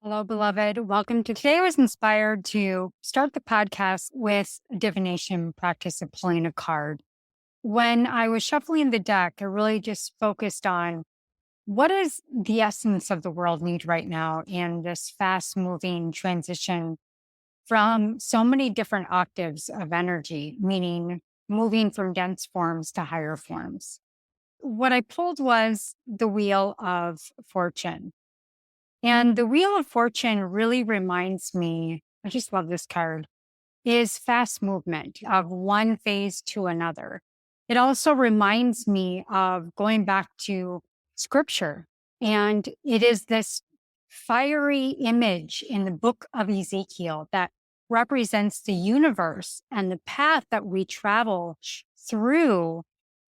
Hello, beloved. Welcome to today. I was inspired to start the podcast with a divination practice of pulling a card. When I was shuffling the deck, I really just focused on what does the essence of the world need right now in this fast moving transition from so many different octaves of energy, meaning moving from dense forms to higher forms. What I pulled was the Wheel of Fortune. And the Wheel of Fortune really reminds me, I just love this card, is fast movement of one phase to another. It also reminds me of going back to scripture. And it is this fiery image in the book of Ezekiel that represents the universe and the path that we travel through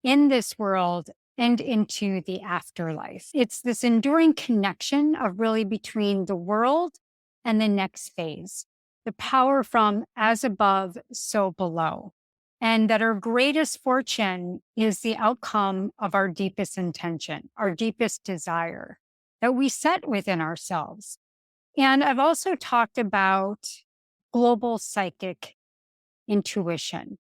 in this world and into the afterlife. It's this enduring connection of really between the world and the next phase, the power from as above, so below. And that our greatest fortune is the outcome of our deepest intention, our deepest desire that we set within ourselves. And I've also talked about global psychic intuition.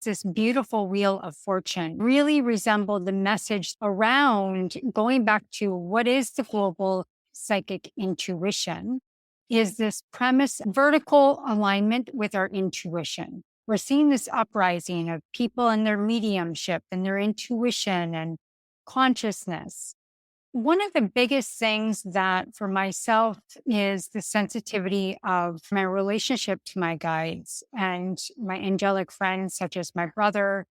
This beautiful Wheel of Fortune really resembled the message around going back to what is the global psychic intuition is this premise vertical alignment with our intuition. We're seeing this uprising of people and their mediumship and their intuition and consciousness. One of the biggest things that for myself is the sensitivity of my relationship to my guides and my angelic friends, such as my brother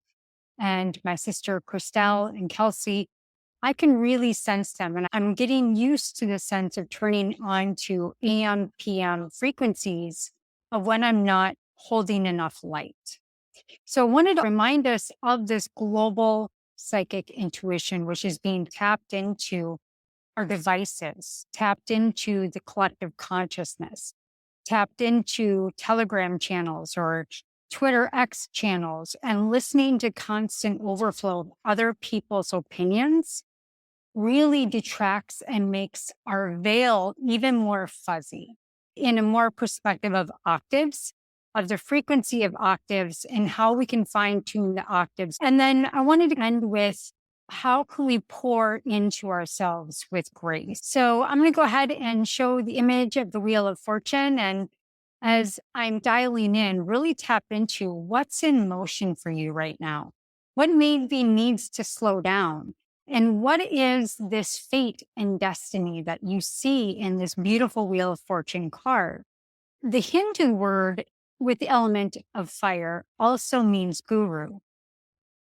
and my sister, Christelle and Kelsey. I can really sense them. And I'm getting used to the sense of turning on to AM, PM frequencies of when I'm not holding enough light. So I wanted to remind us of this global psychic intuition, which is being tapped into our devices, tapped into the collective consciousness, tapped into Telegram channels or Twitter X channels, and listening to constant overflow of other people's opinions really detracts and makes our veil even more fuzzy in a more perspective of octaves, of the frequency of octaves and how we can fine tune the octaves. And then I wanted to end with how can we pour into ourselves with grace? So I'm going to go ahead and show the image of the Wheel of Fortune. And as I'm dialing in, really tap into what's in motion for you right now. What maybe needs to slow down? And what is this fate and destiny that you see in this beautiful Wheel of Fortune card? The Hindu word with the element of fire also means guru,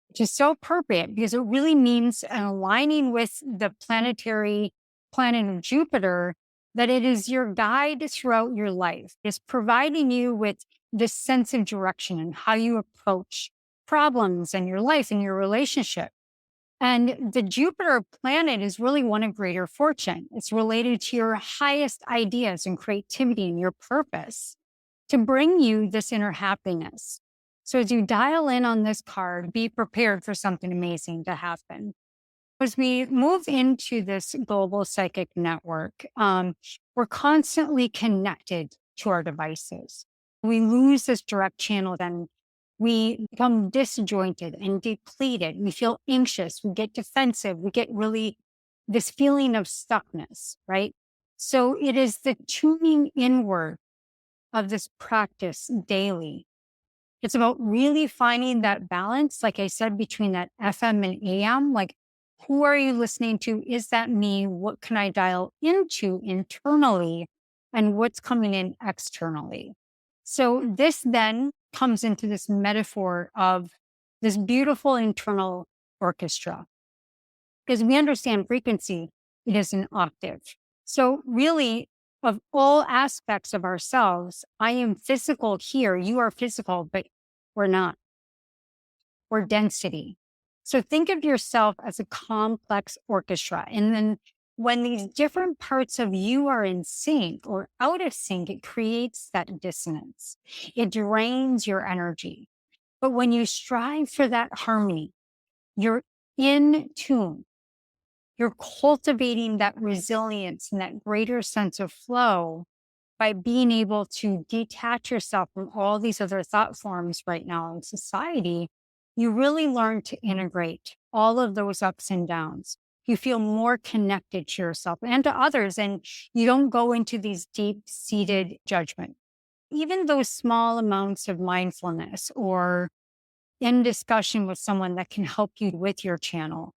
which is so appropriate because it really means aligning with the planetary planet of Jupiter, that it is your guide throughout your life. It's providing you with this sense of direction and how you approach problems in your life and your relationship. And the Jupiter planet is really one of greater fortune. It's related to your highest ideas and creativity and your purpose to bring you this inner happiness. So as you dial in on this card, be prepared for something amazing to happen. As we move into this global psychic network, we're constantly connected to our devices. We lose this direct channel, then we become disjointed and depleted. We feel anxious. We get defensive. We get really this feeling of stuckness, right? So it is the tuning inward of this practice daily. It's about really finding that balance, like I said, between that FM and AM. Like, who are you listening to? Is that me? What can I dial into internally? And what's coming in externally? So this then comes into this metaphor of this beautiful internal orchestra. Because we understand frequency, it is an octave. So really, of all aspects of ourselves, I am physical here, you are physical, but we're not. We're density. So think of yourself as a complex orchestra. And then when these different parts of you are in sync or out of sync, it creates that dissonance. It drains your energy. But when you strive for that harmony, you're in tune. You're cultivating that resilience and that greater sense of flow. by being able to detach yourself from all these other thought forms right now in society, you really learn to integrate all of those ups and downs. You feel more connected to yourself and to others, and you don't go into these deep seated judgment. Even those small amounts of mindfulness or in discussion with someone that can help you with your channel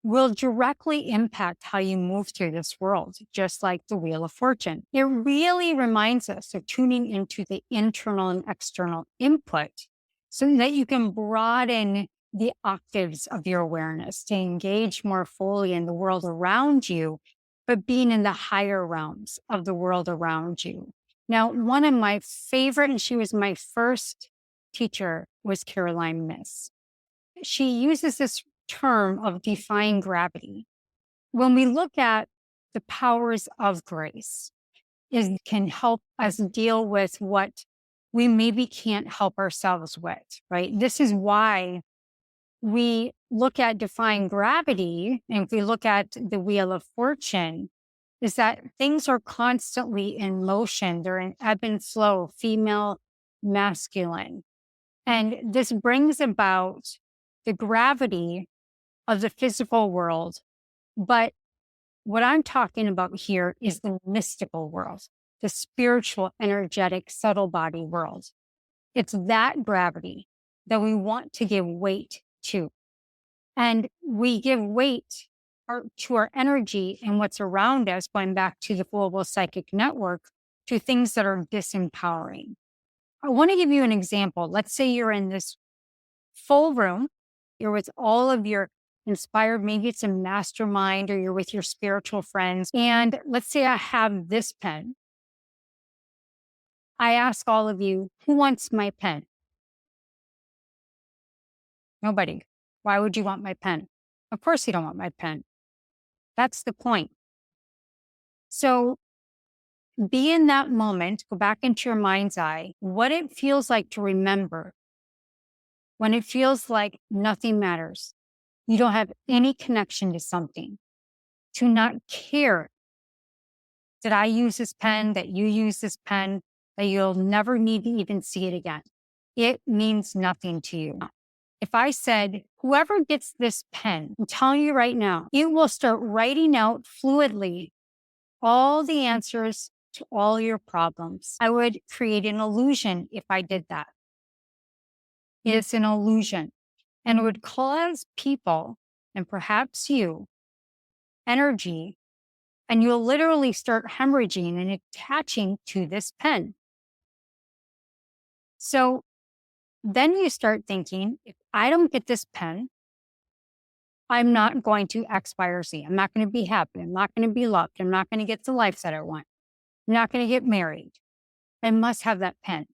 will directly impact how you move through this world, just like the Wheel of Fortune. It really reminds us of tuning into the internal and external input so that you can broaden the octaves of your awareness to engage more fully in the world around you, but being in the higher realms of the world around you. Now, one of my favorite, and she was my first teacher, was Caroline Myss. She uses this term of defying gravity. When we look at the powers of grace, it can help us deal with what we maybe can't help ourselves with, right? This is why we look at defying gravity, and if we look at the Wheel of Fortune, is that things are constantly in motion. They're in ebb and flow, female, masculine. And this brings about the gravity of the physical world. But what I'm talking about here is the mystical world, the spiritual, energetic, subtle body world. It's that gravity that we want to give weight to. And we give weight to our energy and what's around us, going back to the global psychic network, to things that are disempowering. I want to give you an example. Let's say you're in this full room, you're with all of your inspired, maybe it's a mastermind, or you're with your spiritual friends. And let's say I have this pen. I ask all of you, who wants my pen? Nobody. Why would you want my pen? Of course you don't want my pen. That's the point. So be in that moment, go back into your mind's eye, what it feels like to remember when it feels like nothing matters. You don't have any connection to something, to not care that I use this pen, that you use this pen, that you'll never need to even see it again. It means nothing to you. If I said, whoever gets this pen, I'm telling you right now, it will start writing out fluidly all the answers to all your problems. I would create an illusion if I did that. It's an illusion. And it would cause people, and perhaps you, energy, and you'll literally start hemorrhaging and attaching to this pen. So then you start thinking, if I don't get this pen, I'm not going to X, Y, or Z. I'm not going to be happy. I'm not going to be loved. I'm not going to get the life that I want. I'm not going to get married. I must have that pen.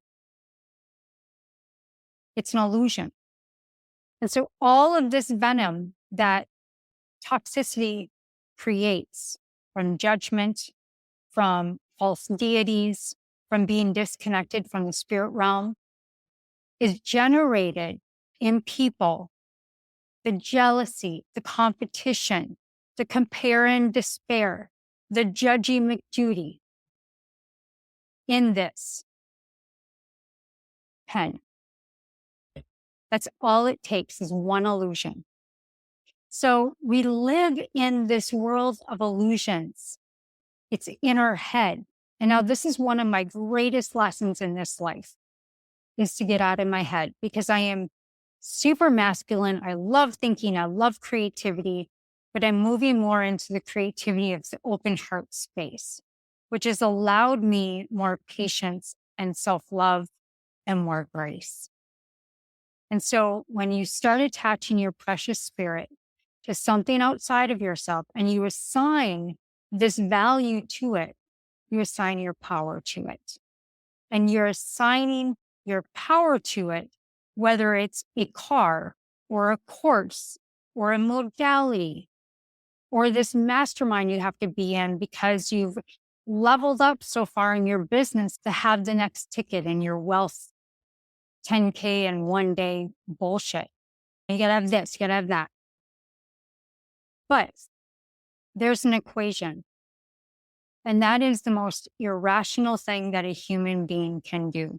It's an illusion. And so all of this venom that toxicity creates from judgment, from false deities, from being disconnected from the spirit realm, is generated in people. The jealousy, the competition, the compare and despair, the judgy McJudy in this pen. That's all it takes is one illusion. So we live in this world of illusions. It's in our head. And now this is one of my greatest lessons in this life, is to get out of my head, because I am super masculine. I love thinking. I love creativity, but I'm moving more into the creativity of the open heart space, which has allowed me more patience and self-love and more grace. And so when you start attaching your precious spirit to something outside of yourself and you assign this value to it, you assign your power to it. And you're assigning your power to it, whether it's a car or a course or a modality or this mastermind you have to be in because you've leveled up so far in your business to have the next ticket in your wealth 10K in one day bullshit. You gotta have this, you gotta have that. But there's an equation. And that is the most irrational thing that a human being can do.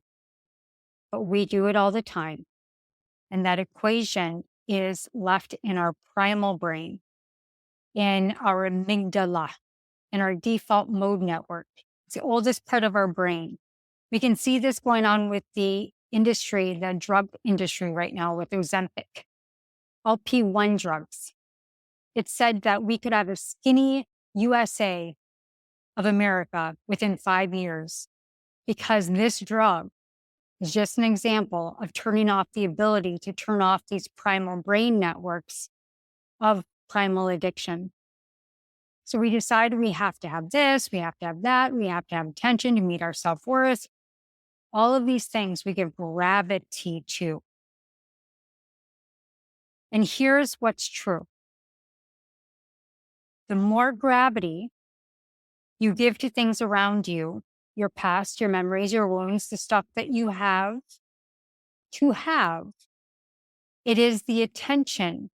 But we do it all the time. And that equation is left in our primal brain, in our amygdala, in our default mode network. It's the oldest part of our brain. We can see this going on with the industry, the drug industry right now with Ozempic, LP-1 drugs. It's said that we could have a skinny USA of America within 5 years because this drug is just an example of turning off the ability to turn off these primal brain networks of primal addiction. So we decide we have to have this, we have to have that, we have to have attention to meet our self-worth. All of these things we give gravity to. And here's what's true. The more gravity you give to things around you, your past, your memories, your wounds, the stuff that you have to have, it is the attention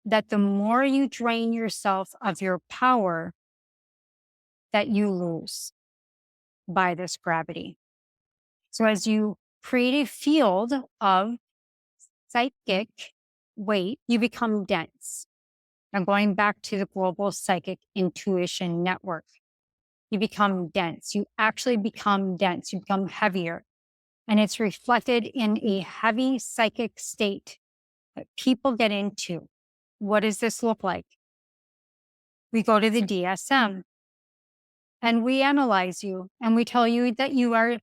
that the more you drain yourself of your power, that you lose by this gravity. So as you create a field of psychic weight, you become dense. Now going back to the global psychic intuition network, you become dense. You actually become dense. You become heavier. And it's reflected in a heavy psychic state that people get into. What does this look like? We go to the DSM and we analyze you and we tell you that you are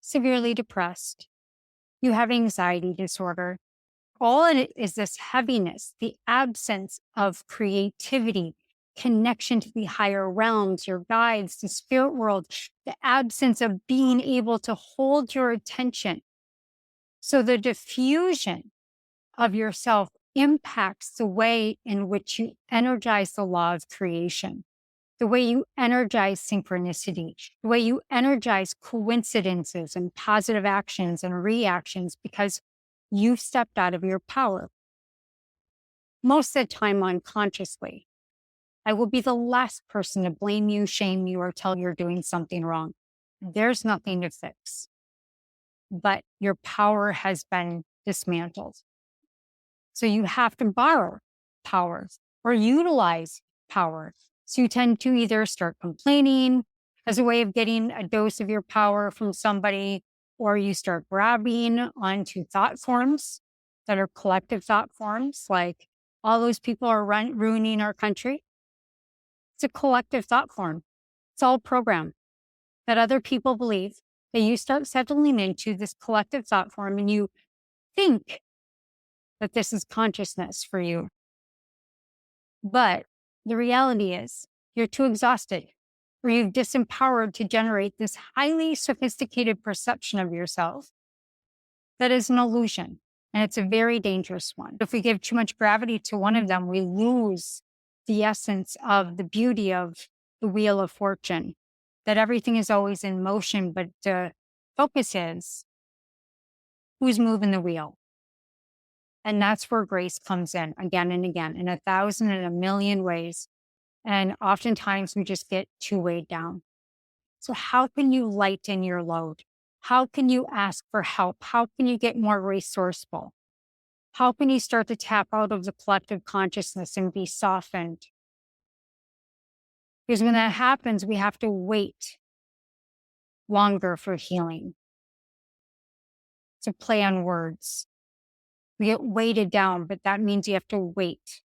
severely depressed. You have anxiety disorder. All it is this heaviness, the absence of creativity, connection to the higher realms, your guides, the spirit world, the absence of being able to hold your attention. So the diffusion of yourself impacts the way in which you energize the law of creation, the way you energize synchronicity, the way you energize coincidences and positive actions and reactions, because you've stepped out of your power. Most of the time unconsciously. I will be the last person to blame you, shame you, or tell you're doing something wrong. There's nothing to fix. But your power has been dismantled. So you have to borrow power or utilize power. So you tend to either start complaining as a way of getting a dose of your power from somebody, or you start grabbing onto thought forms that are collective thought forms, like all those people are ruining our country. It's a collective thought form. It's all program that other people believe, that you start settling into this collective thought form and you think that this is consciousness for you. But the reality is you're too exhausted or you've disempowered to generate this highly sophisticated perception of yourself that is an illusion. And it's a very dangerous one. If we give too much gravity to one of them, we lose the essence of the beauty of the wheel of fortune, that everything is always in motion, but the focus is who's moving the wheel. And that's where grace comes in again and again in 1,000 and a million ways. And oftentimes we just get too weighed down. So how can you lighten your load? How can you ask for help? How can you get more resourceful? How can you start to tap out of the collective consciousness and be softened? Because when that happens, we have to wait longer for healing. It's a play on words. We get weighted down, but that means you have to wait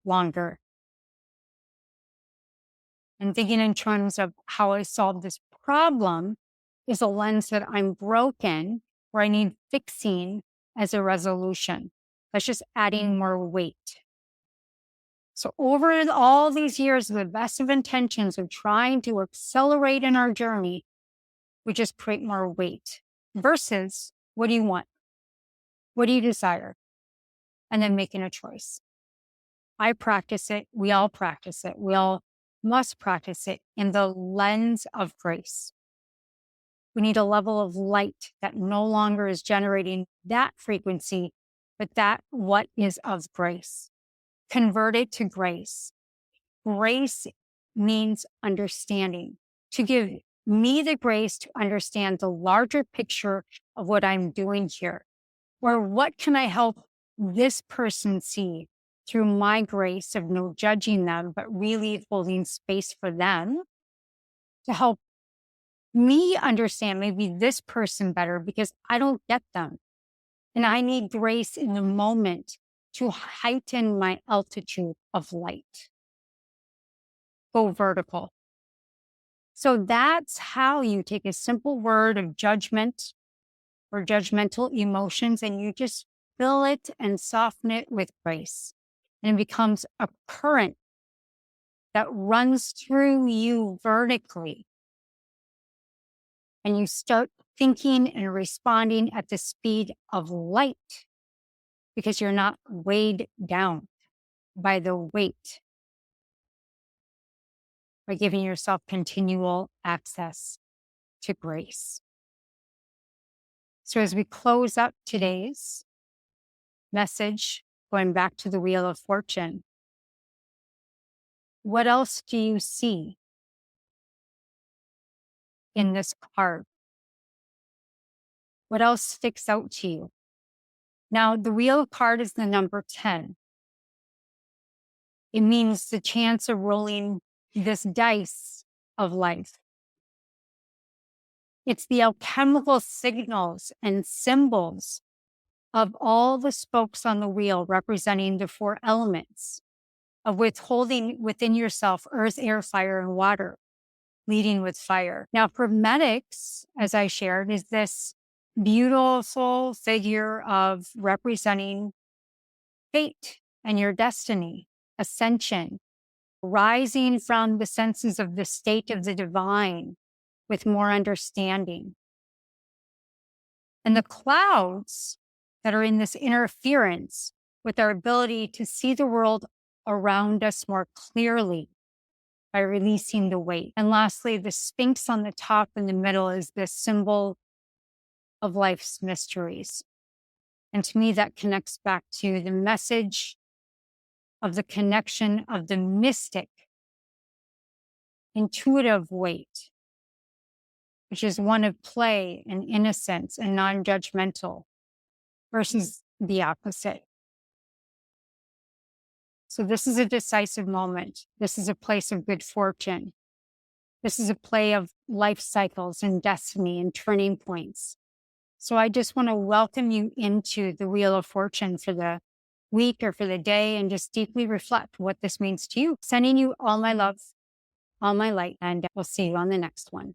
longer. And thinking in terms of how I solve this problem is a lens that I'm broken, where I need fixing as a resolution. That's just adding more weight. So over all these years of the best of intentions of trying to accelerate in our journey, we just create more weight versus what do you want? What do you desire? And then making a choice. I practice it. We all practice it. We all must practice it in the lens of grace. We need a level of light that no longer is generating that frequency, but that what is of grace. Convert it to grace. Grace means understanding. to give me the grace to understand the larger picture of what I'm doing here. Or what can I help this person see through my grace of no judging them, but really holding space for them to help me understand maybe this person better because I don't get them. And I need grace in the moment to heighten my altitude of light. Go vertical. So that's how you take a simple word of judgment or judgmental emotions and you just fill it and soften it with grace. And it becomes a current that runs through you vertically. And you start thinking and responding at the speed of light because you're not weighed down by the weight, by giving yourself continual access to grace. So as we close up today's message, going back to the Wheel of Fortune, what else do you see in this card? What else sticks out to you? Now, the Wheel card is the number 10. It means the chance of rolling this dice of life. It's the alchemical signals and symbols of all the spokes on the wheel representing the 4 elements of withholding within yourself earth, air, fire, and water, leading with fire. Now, Hermetics, as I shared, is this beautiful figure of representing fate and your destiny, ascension, rising from the senses of the state of the divine with more understanding. And the clouds that are in this interference with our ability to see the world around us more clearly by releasing the weight. And lastly, the Sphinx on the top in the middle is this symbol of life's mysteries. And to me, that connects back to the message of the connection of the mystic, intuitive weight, which is one of play and innocence and non-judgmental, versus the opposite. So this is a decisive moment. This is a place of good fortune. This is a play of life cycles and destiny and turning points. So I just want to welcome you into the Wheel of Fortune for the week or for the day and just deeply reflect what this means to you. Sending you all my love, all my light, and we'll see you on the next one.